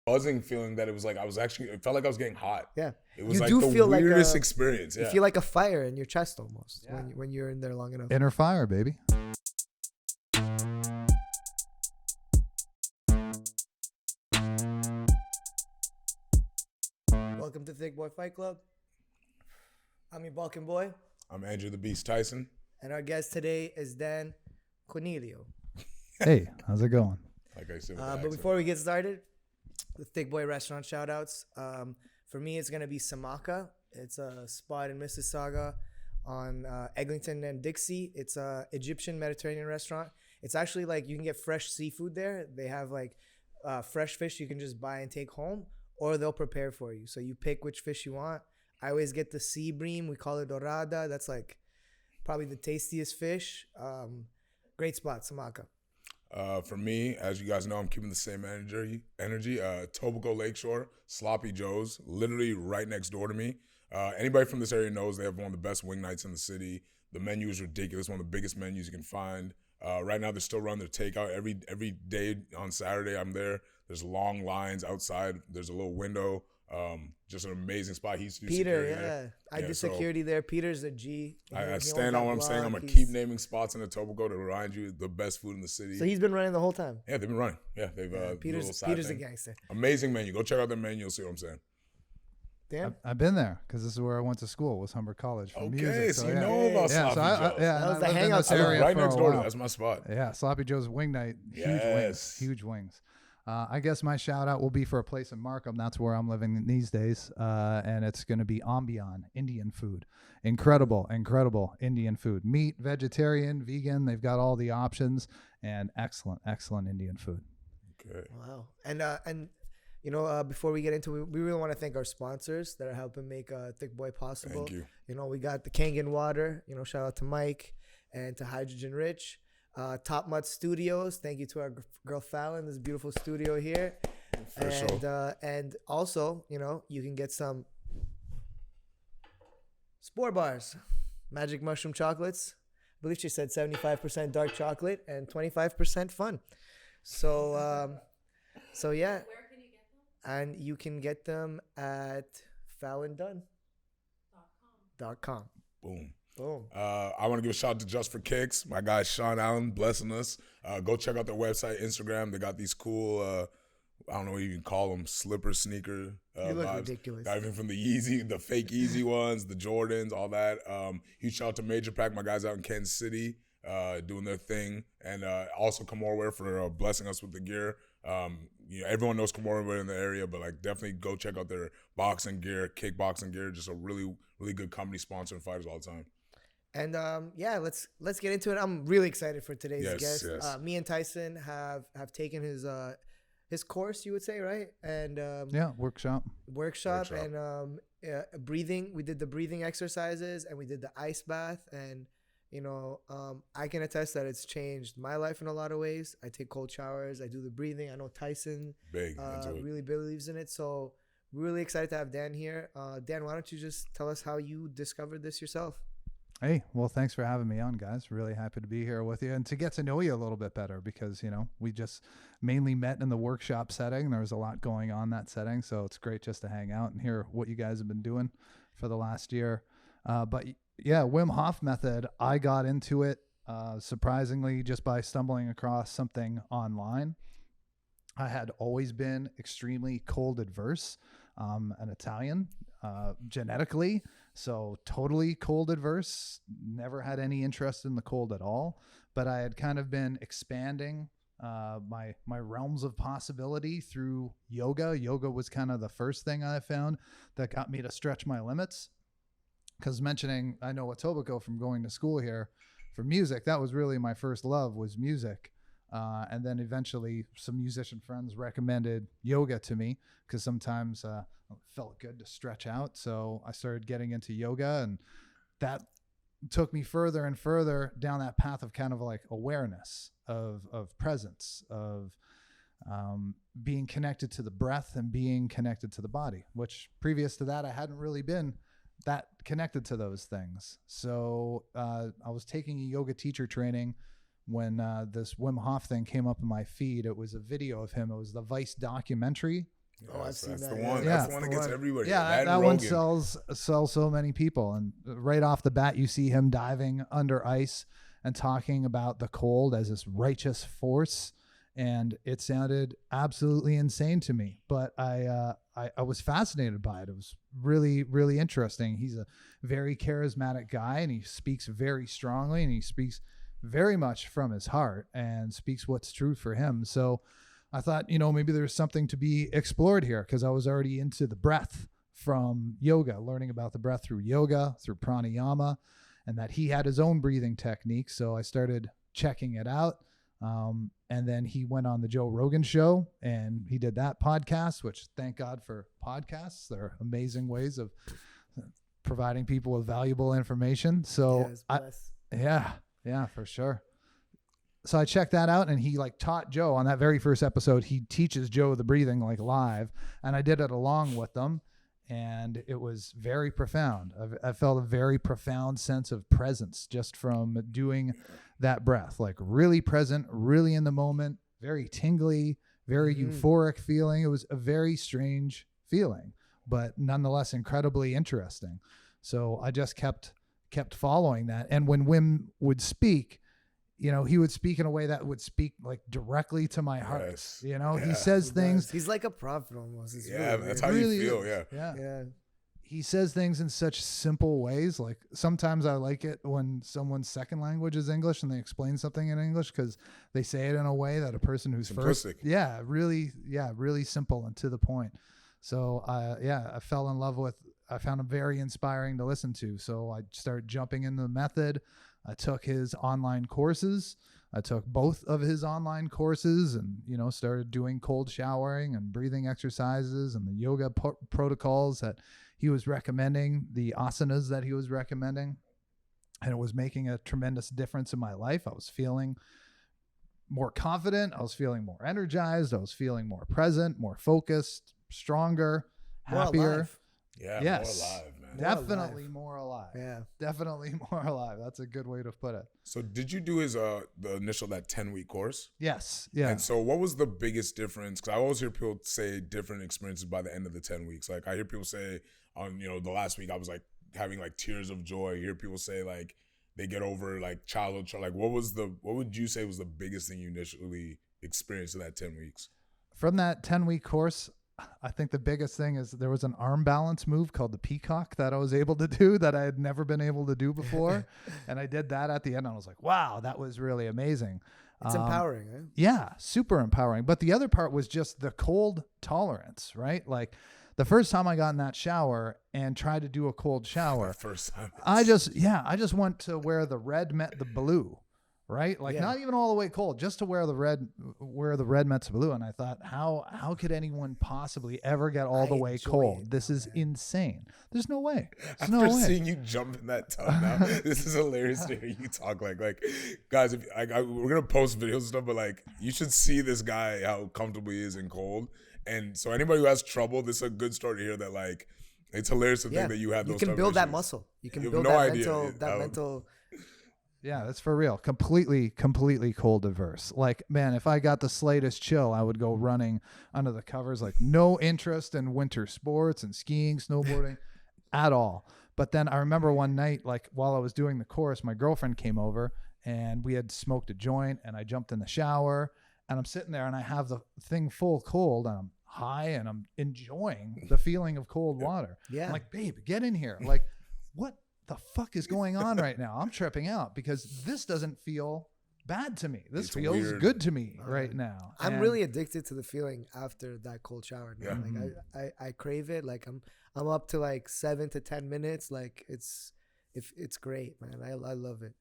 buzzing feeling that it was like it felt like I was getting hot. Yeah. It was You like do the feel like weirdest experience. You Yeah. feel like a fire in your chest almost Yeah. when you're in there long enough. Inner fire, baby. Welcome to Thicc Boy Fight Club. I'm your Balkan boy, I'm Andrew the Beast Tyson. and our guest today is Dan Coniglio. Hey, how's it going? Like I said, with the But accent. before we get started, the Thicc Boy restaurant shout outs. For me, it's going to be Samaka. It's a spot in Mississauga on Eglinton and Dixie. It's a Egyptian Mediterranean restaurant. It's actually like you can get fresh seafood there. They have like fresh fish you can just buy and take home, or they'll prepare for you. So you pick which fish you want. I always get the sea bream. We call it dorada. That's like probably the tastiest fish. Great spot, Samaka. For me, as you guys know, I'm keeping the same energy. Tobago Lakeshore, Sloppy Joe's, literally right next door to me. Anybody from this area knows they have one of the best wing nights in the city. The menu is ridiculous, one of the biggest menus you can find. Right now, they're still running their takeout every day on Saturday. I'm there. There's long lines outside. There's a little window. Just an amazing spot. He used to do Peter, security yeah. there. I do security there. Peter's a G. I He stand owns on what that I'm saying. I'm block. going to keep naming spots in the Tobago to remind you the best food in the city. So he's been running the whole time. Yeah, they've been running. Yeah, they've Peter's a gangster. Amazing menu. Go check out their menu. You'll see what I'm saying. Dan? I've been there because this is where I went to school. Was Humber College for music. Okay, so you yeah. know about Yeah, Sloppy so Joe's. yeah, That was and the I lived in hangout this spot. area right for next a door. while. That's my spot. Yeah, Sloppy Joe's Wing Night. Yes. Huge wings. I guess my shout out will be for a place in Markham. That's where I'm living these days. And it's going to be Ambion, Indian food. Incredible Indian food. Meat, vegetarian, vegan. They've got all the options and excellent Indian food. Okay. Wow. And you know, before we get into it, we really want to thank our sponsors that are helping make Thicc Boy possible. Thank you. You know, we got the Kangen Water. You know, shout out to Mike and to Hydrogen Rich. Top Mud Studios. Thank you to our girl Fallon. This beautiful studio here. For sure. And also, you know, you can get some Spore Bars, Magic Mushroom Chocolates. I believe she said 75% dark chocolate and 25% fun. So, so yeah. Where can you get them? And you can get them at fallondone.com. Boom. Boom. I want to give a shout out to Just for Kicks. My guy Sean Allen blessing us. Go check out their website, Instagram. They got these cool, I don't know what you can call them, slipper, sneaker You look vibes. ridiculous. Diving from the Yeezy, the fake Yeezy ones, the Jordans, all that. Huge shout out to Major Pack, my guys out in Kansas City, doing their thing. And also Kamora Wear for blessing us with the gear. You know, everyone knows Kamora Wear in the area, but like definitely go check out their boxing gear, kickboxing gear. Just a really, really good company sponsoring fighters all the time. And yeah, let's get into it. I'm really excited for today's Yes, guest. yes. Me and Tyson have taken his course, you would say, right? And Yeah, workshop. workshop and breathing. We did the breathing exercises and we did the ice bath. And you know, I can attest that it's changed my life in a lot of ways. I take cold showers. I do the breathing. I know Tyson Big into it. really believes in it. So really excited to have Dan here. Dan, why don't you just tell us how you discovered this yourself? Hey, well, thanks for having me on, guys. Really happy to be here with you and to get to know you a little bit better because, you know, we just mainly met in the workshop setting. There was a lot going on in that setting, so it's great just to hang out and hear what you guys have been doing for the last year. But yeah, Wim Hof method, I got into it surprisingly just by stumbling across something online. I had always been extremely cold adverse. An Italian genetically, so totally cold adverse, never had any interest in the cold at all, but I had kind of been expanding my realms of possibility through yoga. Yoga was kind of the first thing I found that got me to stretch my limits, because mentioning I know Etobicoke from going to school here for music, that was really my first love was music. And then eventually some musician friends recommended yoga to me because sometimes it felt good to stretch out. So I started getting into yoga, and that took me further and further down that path of kind of like awareness of presence, of being connected to the breath and being connected to the body, which previous to that, I hadn't really been that connected to those things. So I was taking a yoga teacher training when this Wim Hof thing came up in my feed. It was a video of him. It was the Vice documentary Oh, I've Yes, seen that's that. the Yeah, one. Yeah. That's the one that gets everybody. Yeah, That and that one Rogan. sells so many people. And right off the bat, you see him diving under ice and talking about the cold as this righteous force. And it sounded absolutely insane to me, but I was fascinated by it. It was really, really interesting. He's a very charismatic guy, and he speaks very strongly, and he speaks very much from his heart and speaks what's true for him. So I thought, maybe there's something to be explored here, because I was already into the breath from yoga, learning about the breath through yoga, through pranayama, and that he had his own breathing technique. So I started checking it out. And then he went on the Joe Rogan show, and he did that podcast, which, thank God for podcasts. They're amazing ways of providing people with valuable information. So yeah, for sure. So I checked that out, and he taught Joe on that very first episode. He teaches Joe the breathing live, and I did it along with them, and it was very profound. I felt a very profound sense of presence just from doing that breath, really present, really in the moment, very tingly, very euphoric feeling. It was a very strange feeling, but nonetheless incredibly interesting. So I just kept following that. And when Wim would speak, he would speak in a way that would speak directly to my heart. Yes. He says things. He's like a prophet almost. It's Yeah, really that's weird. how Really you feel. is. Yeah. He says things in such simple ways. Sometimes I like it when someone's second language is English and they explain something in English, because they say it in a way that a person who's Simplistic. really simple and to the point. So I fell in love with. I found him very inspiring to listen to. So I started jumping into the method. I took his online courses. I took both of his online courses and, started doing cold showering and breathing exercises and the yoga protocols that he was recommending, the asanas that he was recommending. And it was making a tremendous difference in my life. I was feeling more confident. I was feeling more energized. I was feeling more present, more focused, stronger, happier. alive. Yeah. Yes. More alive, man. Definitely more alive. Yeah. Definitely more alive. That's a good way to put it. So did you do his the initial that 10-week course? Yes. Yeah. And so what was the biggest difference? Because I always hear people say different experiences by the end of the 10 weeks. I hear people say on the last week I was having tears of joy. I hear people say they get over childhood trauma. What would you say was the biggest thing you initially experienced in that 10 weeks? From that 10-week course, I think the biggest thing is there was an arm balance move called the peacock that I was able to do that I had never been able to do before. And I did that at the end. And I was like, wow, that was really amazing. It's empowering, eh? Yeah, super empowering. But the other part was just the cold tolerance, right? The first time I got in that shower and tried to do a cold shower, First time. I just went to where the red met the blue. Right? Not even all the way cold, just to where the red met the blue. And I thought, how could anyone possibly ever get all the way cold? This is insane. There's no way. There's no After way. seeing you jump in that tub now, this is hilarious to hear you talk like guys, if we're gonna post videos and stuff, but you should see this guy, how comfortable he is in cold. And so anybody who has trouble, this is a good story to hear that it's hilarious to think that you have those. You can build that muscle. You can build that mental. Yeah, that's for real. Completely cold averse. Man, if I got the slightest chill, I would go running under the covers. No interest in winter sports and skiing, snowboarding at all. But then I remember one night, while I was doing the course, my girlfriend came over and we had smoked a joint, and I jumped in the shower and I'm sitting there and I have the thing full cold and I'm high and I'm enjoying the feeling of cold water. Yeah. I'm like, babe, get in here. What the fuck is going on right now? I'm tripping out because this doesn't feel bad to me. This feels weird. good to me right now. I'm really addicted to the feeling after that cold shower. Yeah. I crave it. I'm up to 7 to 10 minutes. It's great, man. I love it.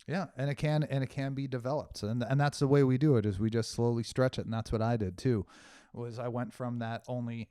Yeah, and it can be developed, and that's the way we do it. Is we just slowly stretch it, and that's what I did too. Was I went from that only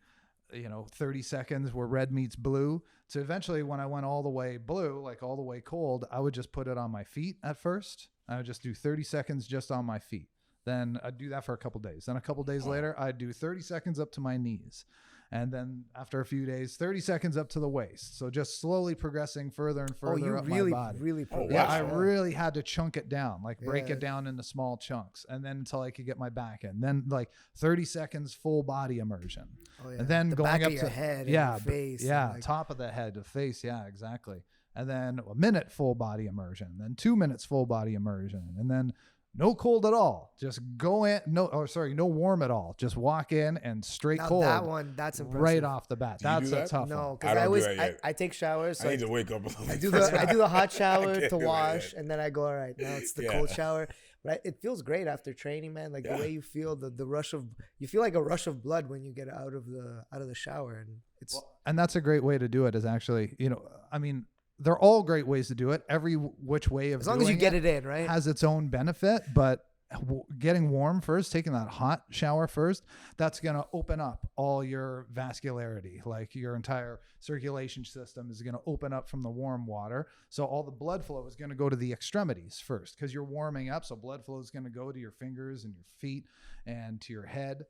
30 seconds where red meets blue to eventually when I went all the way blue, all the way cold, I would just put it on my feet at first. I would just do 30 seconds just on my feet. Then I'd do that for a couple days. Then a couple days later, I'd do 30 seconds up to my knees. And then after a few days, 30 seconds up to the waist. So just slowly progressing further and further you up really, my body. really progressed. Yeah, I Wow. really had to chunk it down, like break Yeah. it down into small chunks, and then until I could get my back in. Then like 30 seconds full body immersion. Oh, yeah. And then the going back up of your to head and yeah, your face. and, yeah, like, top of the head, the face, yeah, exactly. And then a minute full body immersion, then 2 minutes full body immersion, and then no cold at all. Just go in, no warm at all. Just walk in and straight now cold. that one, that's impressive. right off the bat. Do you That's do a that? tough No, one. because I I don't do always that yet. I take showers. So I need to wake up a little I bit. do the hot shower can't to do it wash, yet. and then I go, all right, now it's the Yeah. cold shower. But it feels great after training, man. Like Yeah. the way you feel, the rush of, you feel like a rush of blood when you get out of the shower, and it's And that's a great way to do it is actually, I mean, they're all great ways to do it. Every which way of as long as you doing get it in, right? has its own benefit, but getting warm first, taking that hot shower first, that's going to open up all your vascularity. Like your entire circulation system is going to open up from the warm water. So all the blood flow is going to go to the extremities first because you're warming up. So blood flow is going to go to your fingers and your feet and to your head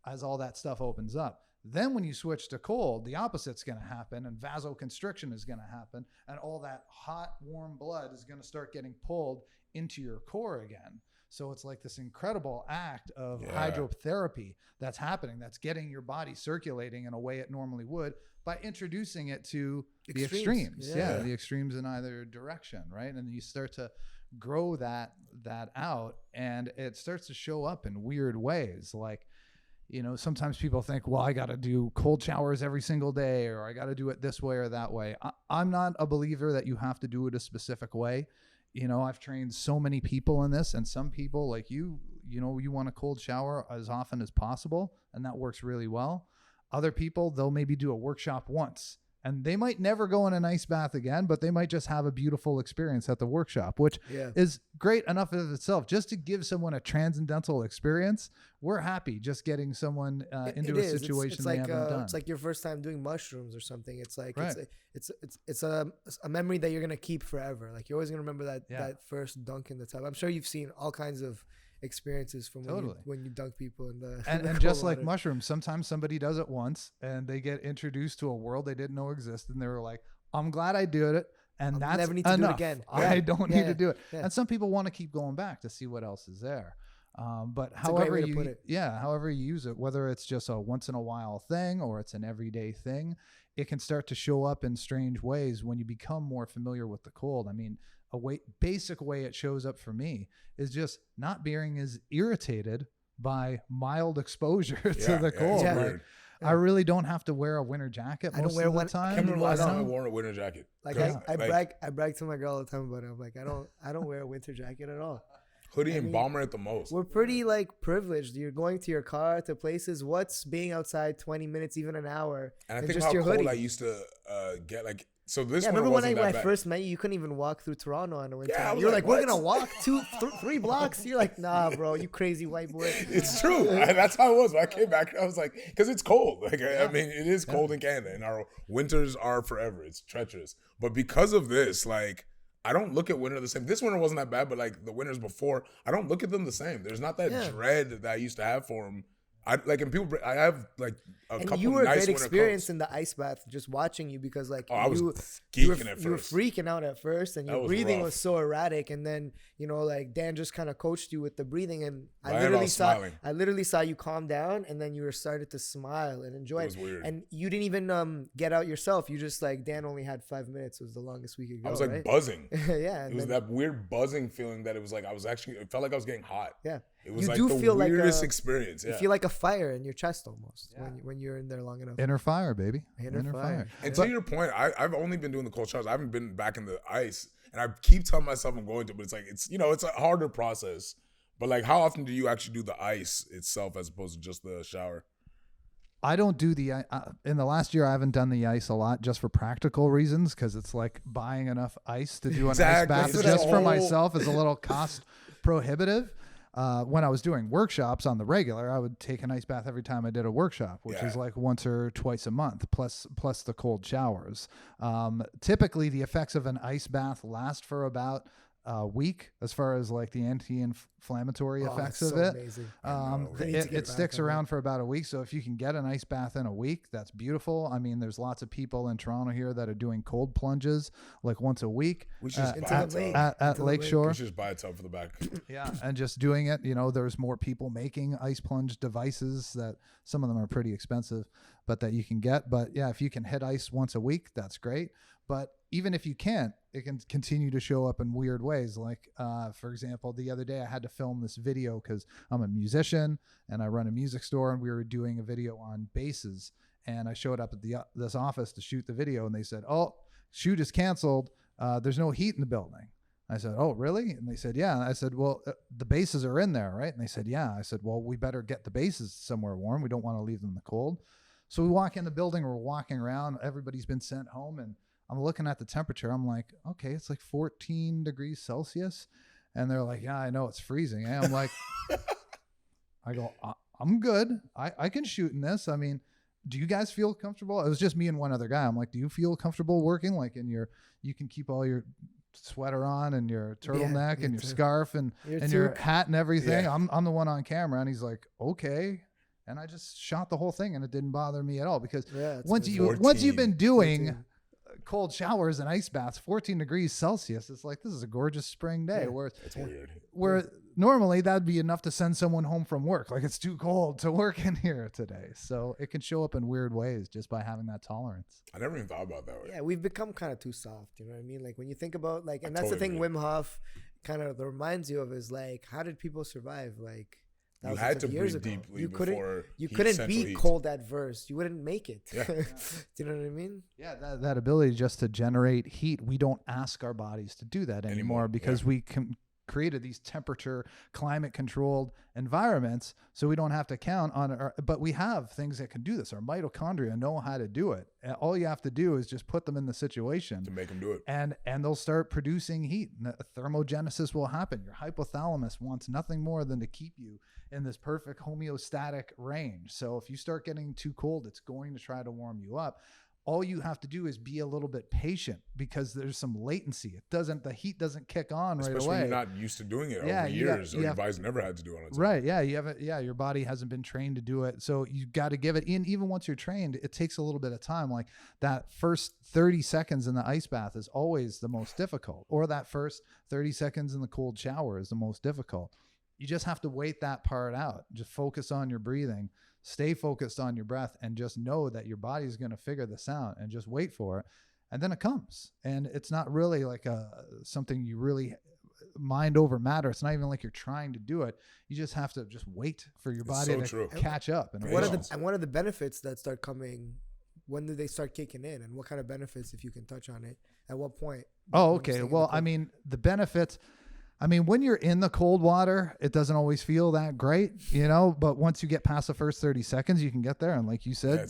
as all that stuff opens up. Then when you switch to cold, the opposite's going to happen and vasoconstriction is going to happen. And all that hot, warm blood is going to start getting pulled into your core again. So it's like this incredible act of hydrotherapy that's happening, that's getting your body circulating in a way it normally would by introducing it to the extremes. Yeah. The extremes in either direction, right? And you start to grow that out, and it starts to show up in weird ways. Like, sometimes people think, well, I got to do cold showers every single day, or I got to do it this way or that way. I'm not a believer that you have to do it a specific way. I've trained so many people in this, and some people like you want a cold shower as often as possible, and that works really well. Other people, they'll maybe do a workshop once, and they might never go in an ice bath again, but they might just have a beautiful experience at the workshop, which is great enough in itself. Just to give someone a transcendental experience, we're happy just getting someone into a situation it's they like, haven't done. It's like your first time doing mushrooms or something. It's like Right. it's a memory that you're gonna keep forever. Like you're always gonna remember that first dunk in the tub. I'm sure you've seen all kinds of experiences from when you dunk people in the and just like mushrooms, sometimes somebody does it once and they get introduced to a world they didn't know existed, and they were like, I'm glad I did it, and that's never need to do it enough. again. I don't need to do it. Yeah. And some people want to keep going back to see what else is there. But a great however way to put it. however you use it, whether it's just a once in a while thing or it's an everyday thing, it can start to show up in strange ways when you become more familiar with the cold. I mean, basic way it shows up for me is just not being as irritated by mild exposure to the cold. It's Yeah. weird. I really don't have to wear a winter jacket I don't most wear of the one- I time. can't remember the last time I know? wore a winter jacket. Like 'Cause, I brag to my girl all the time about it. I'm like, I don't wear a winter jacket at all. hoodie and bomber at the most. We're pretty like privileged. You're going to your car to places. What's being outside 20 minutes, even an hour, And I in think just how your cold hoodie? I used to get like. So this Yeah, one remember when wasn't I that bad. first met you? You couldn't even walk through Toronto on a winter. Yeah, I was you were like, like, we're what? gonna walk 3 blocks. You're like, nah, bro, you crazy white boy. It's true. That's how it was. When I came back, I was like, because it's cold. Like, I mean, it is cold in Canada, and our winters are forever. It's treacherous. But because of this, like, I don't look at winter the same. This winter wasn't that bad, but like the winters before, I don't look at them the same. There's not that dread that I used to have for them. I have like a And couple you were a nice great winter experience coats. in the ice bath, just watching you, because like I was you geeking were, at you were first. freaking out at first, and That your was breathing rough. was so erratic. And then like Dan just kind of coached you with the breathing, and I was smiling. I literally saw you calm down, and then you were started to smile and enjoy It it. was weird. And you didn't even get out yourself. You just like Dan only had 5 minutes. It was the longest we could go. I was like right? buzzing. Yeah, It and was then- that weird buzzing feeling that it was like it felt like I was getting hot. yeah. It was You like do the feel like weirdest a- experience. Yeah. You feel like a fire in your chest almost when you're in there long enough. Inner fire, baby. Inner fire. And to your point, I've only been doing the cold showers. I haven't been back in the ice, and I keep telling myself I'm going to, but it's like it's a harder process. But like, how often do you actually do the ice itself as opposed to just the shower? I don't do in the last year, I haven't done the ice a lot just for practical reasons, because it's like buying enough ice to do an ice Exactly. bath It's just a for whole- myself is a little cost prohibitive. When I was doing workshops on the regular, I would take an ice bath every time I did a workshop, which is like once or twice a month, plus the cold showers. Typically, the effects of an ice bath last for about week as far as like the anti-inflammatory effects that's of so it. amazing. I need to get It back sticks on that. around for about a week. So if you can get an ice bath in a week, that's beautiful. I mean, there's lots of people in Toronto here that are doing cold plunges like once a week We should just Into buy a the lake. tub. at Into the lake. Lakeshore. We should just buy a tub for the back. Yeah, and just doing it, you know, there's more people making ice plunge devices that some of them are pretty expensive, but that you can get. But yeah, if you can hit ice once a week, that's great. But even if you can't, it can continue to show up in weird ways. Like, for example, the other day I had to film this video because I'm a musician and I run a music store, and we were doing a video on basses. And I showed up at this office to shoot the video, and they said, "Oh, shoot is canceled. There's no heat in the building." I said, "Oh, really?" And they said, "Yeah." And I said, "Well, the bases are in there, right?" And they said, "Yeah." I said, "Well, we better get the bases somewhere warm. We don't want to leave them in the cold." So we walk in the building, we're walking around, everybody's been sent home, and I'm looking at the temperature. I'm like, okay, it's like 14 degrees Celsius. And they're like, yeah, I know it's freezing. And I'm like, I go, I'm good. I can shoot in this. I mean, do you guys feel comfortable? It was just me and one other guy. I'm like, do you feel comfortable working? Like you can keep all your sweater on and your turtleneck me and your too. scarf and Your your toque. hat and everything. Yeah. I'm the one on camera. And he's like, okay. And I just shot the whole thing, and it didn't bother me at all because Yeah, it's once good. you've been doing 14. cold showers and ice baths, 14 degrees Celsius, it's like, this is a gorgeous spring day. Yeah. It's weird. Where normally that'd be enough to send someone home from work. Like, it's too cold to work in here today. So it can show up in weird ways just by having that tolerance. I never even thought about it that way. Yeah, we've become kind of too soft. You know what I mean? Like when you think about like, and that's totally the thing agree. Wim Hof kind of reminds you of is like, how did people survive? Like You thousands had of to years breathe ago. deeply You before couldn't central be heat. cold adverse. You wouldn't make it. Yeah. Do you know what I mean? Yeah, that ability just to generate heat, we don't ask our bodies to do that anymore because yeah. we created these temperature, climate controlled environments, so we don't have to count on our, but we have things that can do this. Our mitochondria know how to do it. And all you have to do is just put them in the situation to make them do it. and they'll start producing heat. And thermogenesis will happen. Your hypothalamus wants nothing more than to keep you in this perfect homeostatic range. So if you start getting too cold, it's going to try to warm you up. All you have to do is be a little bit patient because there's some latency. The heat doesn't kick on right Especially away. when you're not used to doing it Yeah, over you got- years, or you your have- body's never had to do it on its own. Right. Yeah. Your body hasn't been trained to do it. So you got to give it in. Even once you're trained, it takes a little bit of time. Like that first 30 seconds in the ice bath is always the most difficult, or that first 30 seconds in the cold shower is the most difficult. You just have to wait that part out. Just focus on your breathing, stay focused on your breath, and just know that your body is going to figure this out, and just wait for it. And then it comes. And it's not really like something you really mind over matter. It's not even like you're trying to do it. You just have to just wait for your body so to true. catch up. And What are evolve. What are the benefits that start coming? When do they start kicking in? And what kind of benefits, if you can touch on it, at what point? Oh, when you're okay. staying in Well, the I mean, the benefits, when you're in the cold water, it doesn't always feel that great, but once you get past the first 30 seconds, you can get there. And like you said, Yeah,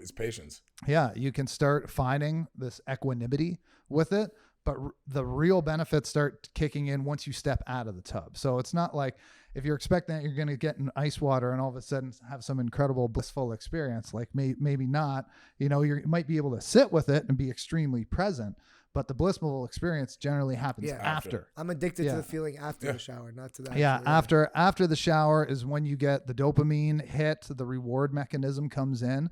it's patience. yeah, you can start finding this equanimity with it, but the real benefits start kicking in once you step out of the tub. So it's not like if you're expecting that you're going to get in ice water and all of a sudden have some incredible blissful experience, like maybe not, you might be able to sit with it and be extremely present, but the blissful experience generally happens Yeah. after. I'm addicted Yeah. to the feeling after Yeah. the shower, not to that. Yeah, after the shower is when you get the dopamine hit, the reward mechanism comes in.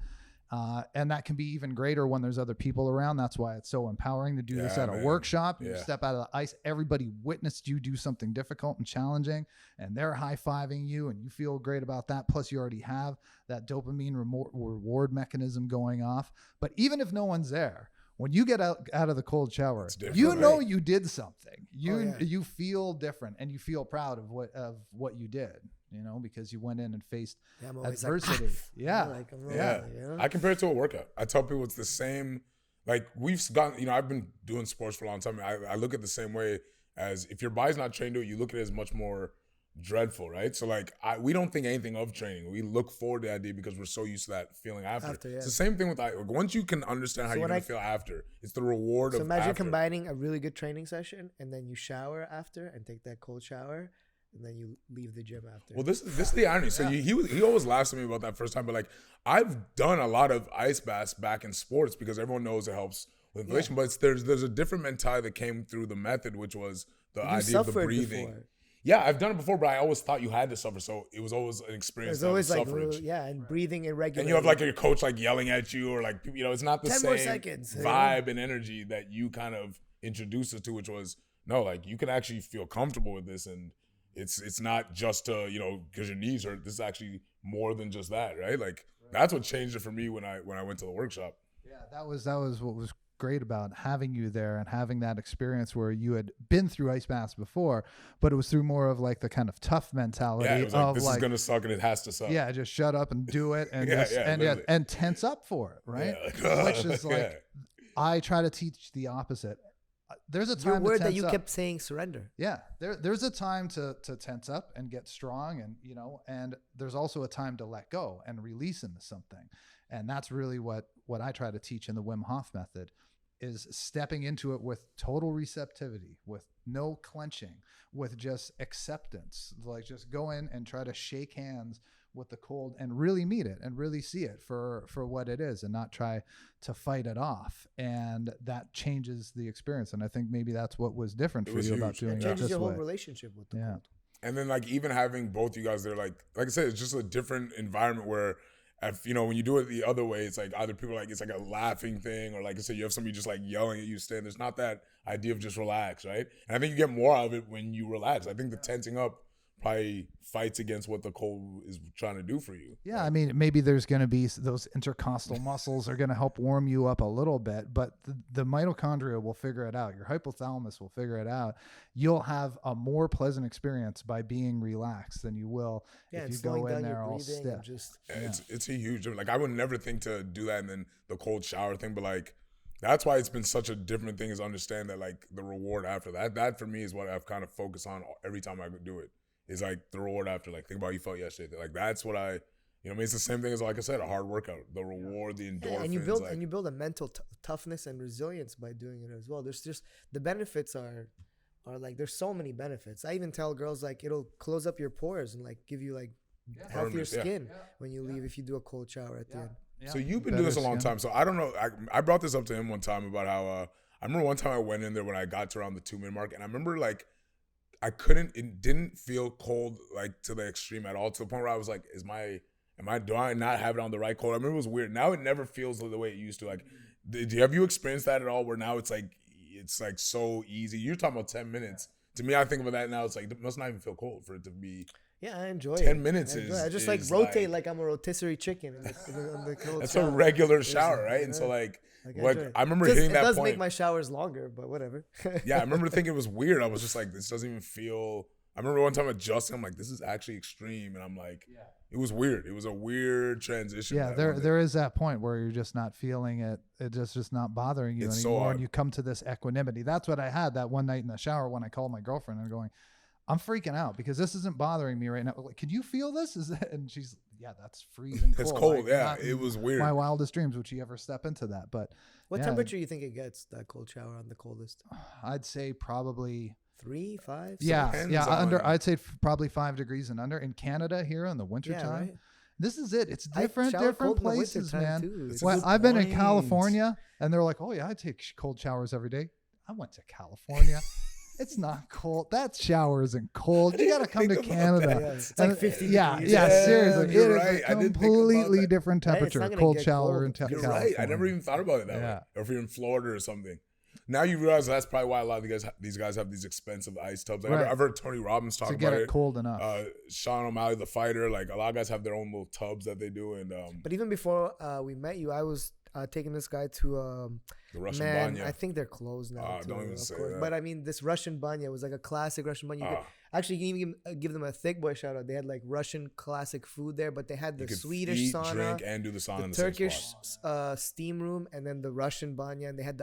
And that can be even greater when there's other people around. That's why it's so empowering to do this Yeah, at a man. workshop. You Yeah. step out of the ice, everybody witnessed you do something difficult and challenging, and they're high-fiving you, and you feel great about that. Plus, you already have that dopamine reward mechanism going off. But even if no one's there, when you get out of the cold shower, It's different, you know right? you did something. yeah. You feel different, and you feel proud of what you did. Because you went in and faced Yeah, I'm always adversity. Like, Yeah. like, I'm Yeah. rolling, you know? I compare it to a workout. I tell people it's the same. Like we've gotten, I've been doing sports for a long time. I look at it the same way as if your body's not trained to it, you look at it as much more dreadful, right? So like we don't think anything of training. We look forward to the idea because we're so used to that feeling after. Yeah. It's the same thing with once you can understand how So you're when gonna feel after, it's the reward So of imagine after. combining a really good training session and then you shower after and take that cold shower and then you leave the gym after. Well, this is the irony. So he always laughs at me about that first time, but like I've done a lot of ice baths back in sports because everyone knows it helps with inflation. But there's a different mentality that came through the method, which was the You idea of the suffered breathing. before. Yeah, I've done it before, but I always thought you had to suffer. So it was always an experience. There's always like, suffrage. and breathing irregularly. And you have like your coach like yelling at you, or like, you know, it's not the 10 same more seconds, vibe and energy that you kind of introduced us to, which was no, like you can actually feel comfortable with this, and it's not just you know, because your knees hurt. This is actually more than just that, right? Like that's what changed it for me when I went to the workshop. Yeah, that was what was great about having you there and having that experience where you had been through ice baths before, but it was through more of like the kind of tough mentality Yeah, it was like, of this like, is gonna suck and it has to suck. yeah, just shut up and do it and and tense up for it, right? Yeah, like, Which is like I try to teach the opposite. There's a time Your word to that tense you up. kept saying, surrender. Yeah, there's a time to tense up and get strong, and you know, and there's also a time to let go and release into something, and that's really what I try to teach in the Wim Hof method, is stepping into it with total receptivity, with no clenching, with just acceptance. Like just go in and try to shake hands with the cold and really meet it and really see it for what it is and not try to fight it off. And that changes the experience. And I think maybe that's what was different for you about doing It it changes this your whole way. relationship with the Yeah. cold. And then like even having both you guys there, like I said, it's just a different environment where, if, you know, when you do it the other way, it's like either people are like, it's like a laughing thing, or like I said, you have somebody just like yelling at you, stand. There's not that idea of just relax, right? And I think you get more out of it when you relax. I think the tensing up probably fights against what the cold is trying to do for you. Yeah, I mean, maybe there's going to be those intercostal muscles are going to help warm you up a little bit, but the mitochondria will figure it out. Your hypothalamus will figure it out. You'll have a more pleasant experience by being relaxed than you will if you go in there all stiff. It's a huge difference. Like I would never think to do that, and then the cold shower thing, but like that's why it's been such a different thing, is understand that like the reward after that. That for me is what I've kind of focused on every time I do it. Is like the reward after, like think about how you felt yesterday. Like that's what I, you know, I mean, it's the same thing as, like I said, a hard workout. The reward, the endorphins. Yeah, and you build a mental toughness and resilience by doing it as well. There's just the benefits are like, there's so many benefits. I even tell girls like it'll close up your pores and like give you like healthier skin when you leave if you do a cold shower at the end. Yeah. So you've been doing this a long time. So I don't know. I brought this up to him one time about how I remember one time I went in there when I got to around the 2-minute mark, and I remember like it didn't feel cold like to the extreme at all, to the point where I was like, do I not have it on the right cold? I remember it was weird. Now it never feels the way it used to. Like, have you experienced that at all, where now it's like so easy? You're talking about 10 minutes. To me, I think about that now, it's like, it must not even feel cold for it to be. Yeah, I enjoy 10 minutes I just like rotate like I'm a rotisserie chicken in the cold That's shower. a regular shower, right? And so like I remember hitting that point. It does make my showers longer, but whatever. Yeah, I remember thinking it was weird. I was just like, this doesn't even feel. I remember one time adjusting, I'm like, this is actually extreme, and I'm like, it was weird. It was a weird transition. Yeah, there is that point where you're just not feeling it. It's just not bothering you anymore, and you come to this equanimity. That's what I had that one night in the shower when I called my girlfriend and going, I'm freaking out because this isn't bothering me right now. Like, can you feel this? And she's, yeah, that's freezing cold. It's cold. Like, yeah, it was weird. My wildest dreams would she ever step into that. But what temperature you think it gets, that cold shower on the coldest? I'd say probably 3, 5. I'd say probably 5 degrees and under in Canada here in the wintertime. Right. This is it. It's different places, man. Well, I've been in California, and they're like, oh yeah, I take cold showers every day. I went to California. It's not cold. That shower isn't cold. You got to come to Canada. Yeah, it's like 50 degrees. Yeah, seriously. It is right. a completely different temperature. Cold shower in You're California. right. I never even thought about it that way. Or if you're in Florida or something. Now you realize that's probably why a lot of these guys have these expensive ice tubs. Like I've heard Tony Robbins talk about it. To get it cold enough. Sean O'Malley, the fighter, like a lot of guys have their own little tubs that they do. And but even before we met you, I was taking this guy to the Russian banya. banya. I think they're closed now. Don't even say that. But I mean, this Russian banya was like a classic Russian banya. Actually, you can even give them a Thicc boy shout out. They had like Russian classic food there, but they had the Swedish sauna, drink, and do the sauna. The Turkish steam room, and then the Russian banya, and they had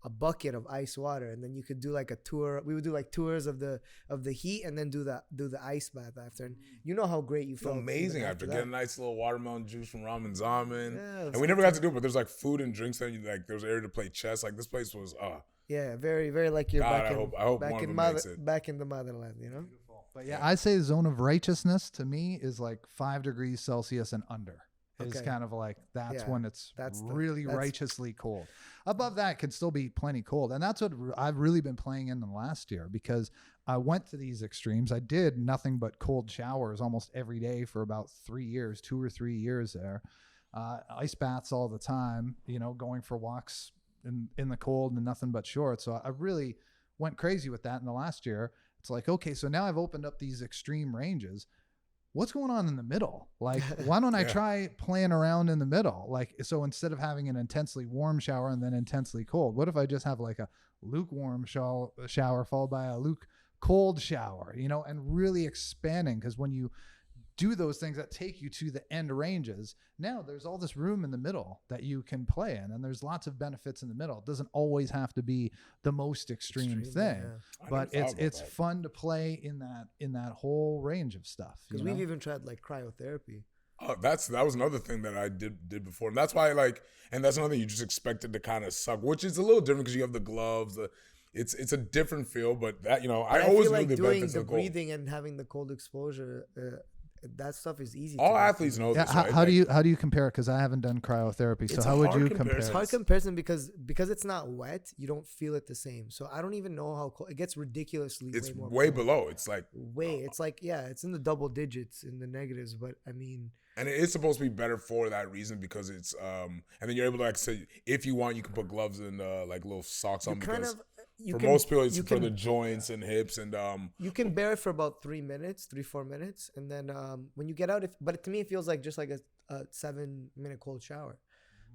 a bucket of ice water, and then you could do like a tour. We would do like tours of the heat, and then do the ice bath after. And you know how great you felt. Amazing after getting a nice little watermelon juice from Ramen Zaman. Yeah, and we never got to do it, but there's like food and drinks there. Like there was area to play chess. Like this place was yeah, very, very like you're God, back in the motherland, you know. But yeah, I'd say the zone of righteousness to me is like 5 degrees Celsius and under. is Okay. kind of like, that's Yeah, when it's that's really that's- righteously cold. Above that can still be plenty cold. And that's what I've really been playing in the last year, because I went to these extremes. I did nothing but cold showers almost every day for about 3 years, 2 or 3 years there. Ice baths all the time, going for walks in the cold and nothing but shorts. So I really went crazy with that in the last year. It's like, okay, so now I've opened up these extreme ranges. What's going on in the middle? Like, why don't I try playing around in the middle? Like, so instead of having an intensely warm shower and then intensely cold, what if I just have like a lukewarm shower followed by a cold shower, and really expanding? Because when you do those things that take you to the end ranges, now there's all this room in the middle that you can play in, and there's lots of benefits in the middle. It doesn't always have to be the most extreme thing, but it's fun to play in that whole range of stuff. Because we've even tried like cryotherapy. Oh, that was another thing that I did before, and that's why and that's another thing you just expected to kind of suck, which is a little different because you have the gloves. It's a different feel, but that I always feel knew like the doing benefits the of the cold. breathing and having the cold exposure. That stuff is easy. All to athletes know this. Right? How do you compare? Because I haven't done cryotherapy. So how would you compare? It's hard comparison because it's not wet. You don't feel it the same. So I don't even know how cold it gets. Ridiculously, It's way more way cold. below. It's like It's like it's in the double digits in the negatives. But I mean, and it is supposed to be better for that reason because it's and then you're able to say if you want you can put gloves and like little socks on because most people it's for the joints and hips and you can bear it for about 3 minutes, 3-4 minutes, and then when you get out, but to me it feels like just like a 7-minute cold shower.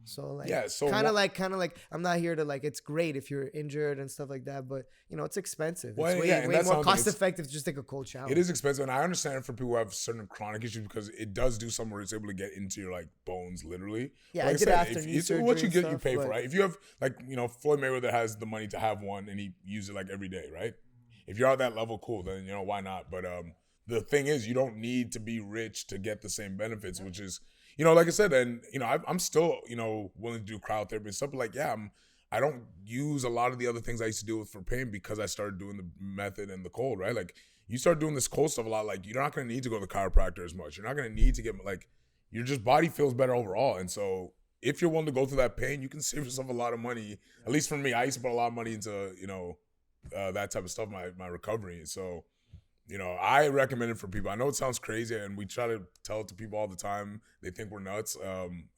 So like kind of like I'm not here to like, it's great if you're injured and stuff like that, but it's expensive. It's way more cost effective to just take a cold shower. It is expensive, and I understand for people who have certain chronic issues because it does do something where it's able to get into your like bones literally. Yeah, I did after knee surgery. What you get, you pay for, right? If you have like Floyd Mayweather has the money to have one and he uses it like every day, right? If you're at that level, cool, then why not? But the thing is, you don't need to be rich to get the same benefits, which is. Like I said, and I'm still, willing to do cryotherapy and stuff. But like, I don't use a lot of the other things I used to do for pain because I started doing the method and the cold, right? Like, you start doing this cold stuff a lot. Like, you're not going to need to go to the chiropractor as much. You're not going to need to get your just body feels better overall. And so, if you're willing to go through that pain, you can save yourself a lot of money. At least for me, I used to put a lot of money into that type of stuff, my recovery. So. I recommend it for people. I know it sounds crazy, and we try to tell it to people all the time. They think we're nuts.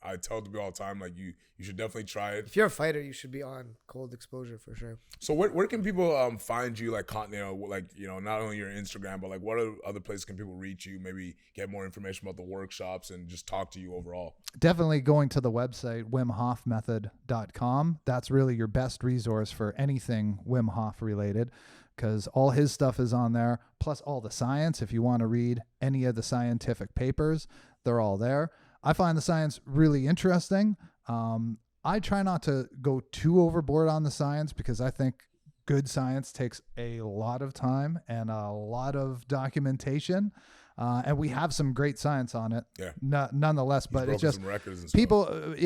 I tell it to people all the time, like, you should definitely try it. If you're a fighter, you should be on cold exposure for sure. So where can people find you, like, not only your Instagram, but, like, what other places can people reach you, maybe get more information about the workshops and just talk to you overall? Definitely going to the website, WimHofMethod.com. That's really your best resource for anything Wim Hof related, because all his stuff is on there, plus all the science. If you want to read any of the scientific papers, they're all there. I find the science really interesting. I try not to go too overboard on the science because I think good science takes a lot of time and a lot of documentation. And we have some great science on it, nonetheless. But it's just people,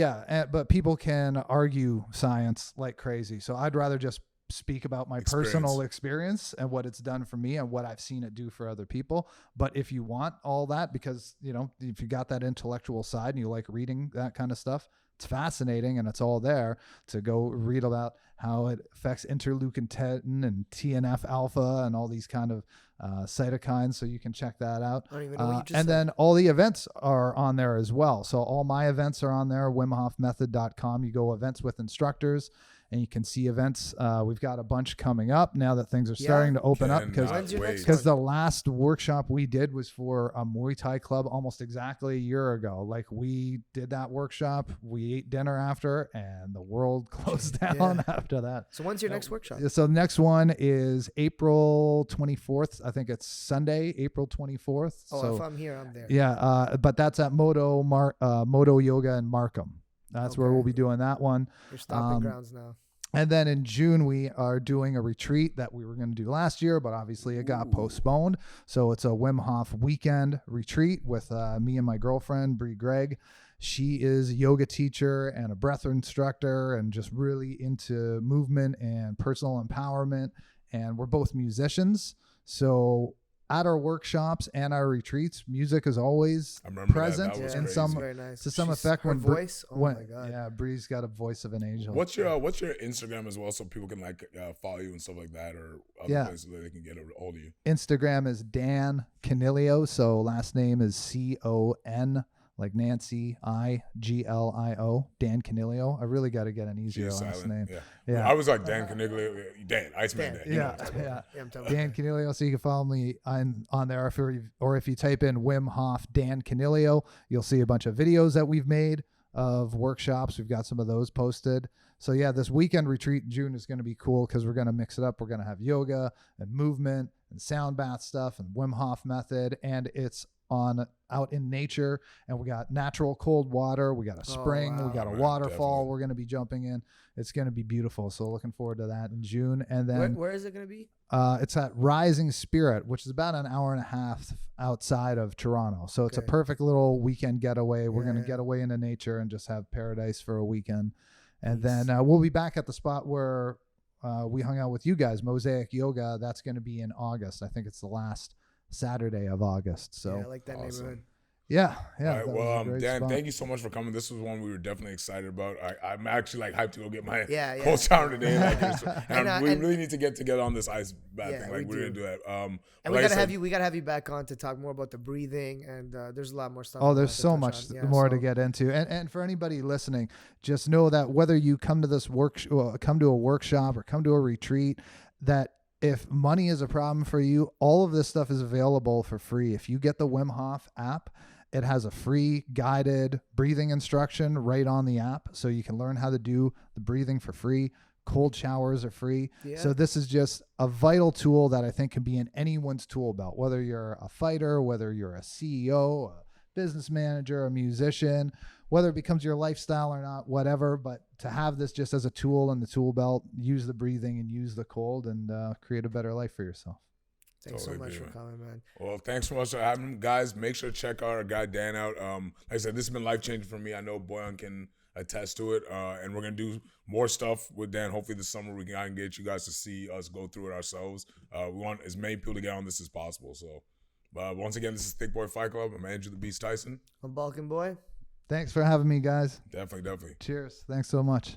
but people can argue science like crazy. So I'd rather just speak about my personal experience and what it's done for me and what I've seen it do for other people. But if you want all that, because if you got that intellectual side and you like reading that kind of stuff, it's fascinating and it's all there to go read about how it affects interleukin 10 and TNF alpha and all these kind of cytokines. So you can check that out. I don't even know what you just and said. then all the events are on there as well. So all my events are on there, WimHofMethod.com. You go events with instructors and you can see events. We've got a bunch coming up now that things are starting to open up because the last workshop we did was for a Muay Thai club almost exactly a year ago. Like, we did that workshop, we ate dinner after, and the world closed down after that. So when's your next workshop? So the next one is April 24th. I think it's Sunday, April 24th. Oh, so, if I'm here, I'm there. Yeah, but that's at Moto Yoga in Markham. That's where we'll be doing that one. Your stomping grounds now. And then in June, we are doing a retreat that we were going to do last year, but obviously it got postponed. So it's a Wim Hof Weekend Retreat with me and my girlfriend, Bree Gregg. She is a yoga teacher and a breath instructor and just really into movement and personal empowerment. And we're both musicians. So at our workshops and our retreats, music is always I remember that. present That was in crazy. some Very nice. to some She's- effect her when voice. Oh when, my god. yeah, Bree's got a voice of an angel. What's your Instagram as well, so people can like follow you and stuff like that, or other places that they can get a hold of you? Instagram is Dan Coniglio, so last name is CON, like Nancy, IGLIO, Dan Coniglio. I really got to get an easier She's last silent. name. Yeah. Yeah. I was like Dan Coniglio, Dan, Iceman Dan. You know Yeah, what I'm talking about. yeah. I'm telling Dan Coniglio, so you can follow me on there. If you type in Wim Hof Dan Coniglio, you'll see a bunch of videos that we've made of workshops. We've got some of those posted. So yeah, this weekend retreat in June is going to be cool because we're going to mix it up. We're going to have yoga and movement and sound bath stuff and Wim Hof method, and it's out in nature, and we got natural cold water. We got a spring. wow. We got a Man, waterfall. definitely. We're going to be jumping in. It's going to be beautiful. So looking forward to that in June. And then where is it gonna be? it's at Rising Spirit, which is about an hour and a half outside of Toronto. So it's a Okay. perfect little weekend getaway. We're going to Yeah. get away into nature and just have paradise for a weekend. And Nice. then we'll be back at the spot where we hung out with you guys, Mosaic Yoga. That's going to be in August. I think it's the last Saturday of August. So Yeah, I like that Awesome. neighborhood. yeah. All right, that was well, a great Dan, spot. thank you so much for coming. This was one we were definitely excited about. I'm actually like hyped to go get my Yeah, yeah. cold shower today. Like, and we And- really need to get together on this ice bath Yeah, thing. Like we we're gonna do. do that. And like we I gotta said- have you. We gotta have you back on to talk more about the breathing, and there's a lot more stuff. Oh, we there's have to so touch much on. Yeah, more to so- get into. And for anybody listening, just know that whether you come to this come to a workshop or come to a retreat, that if money is a problem for you, all of this stuff is available for free. If you get the Wim Hof app, it has a free guided breathing instruction right on the app, so you can learn how to do the breathing for free. Cold showers are free. Yeah. So this is just a vital tool that I think can be in anyone's tool belt, whether you're a fighter, whether you're a CEO, a business manager, a musician, whether it becomes your lifestyle or not, whatever. But to have this just as a tool in the tool belt, use the breathing and use the cold, and create a better life for yourself. Thanks Totally so much agree, for man. coming, man. Well, thanks so much for having me. Guys, make sure to check out our guy Dan out. Like I said, this has been life-changing for me. I know Boyan can attest to it. And we're going to do more stuff with Dan. Hopefully this summer we can get you guys to see us go through it ourselves. We want as many people to get on this as possible. So once again, this is Thick Boy Fight Club. I'm Andrew the Beast Tyson. I'm Balkan Boy. Thanks for having me, guys. Definitely. Cheers. Thanks so much.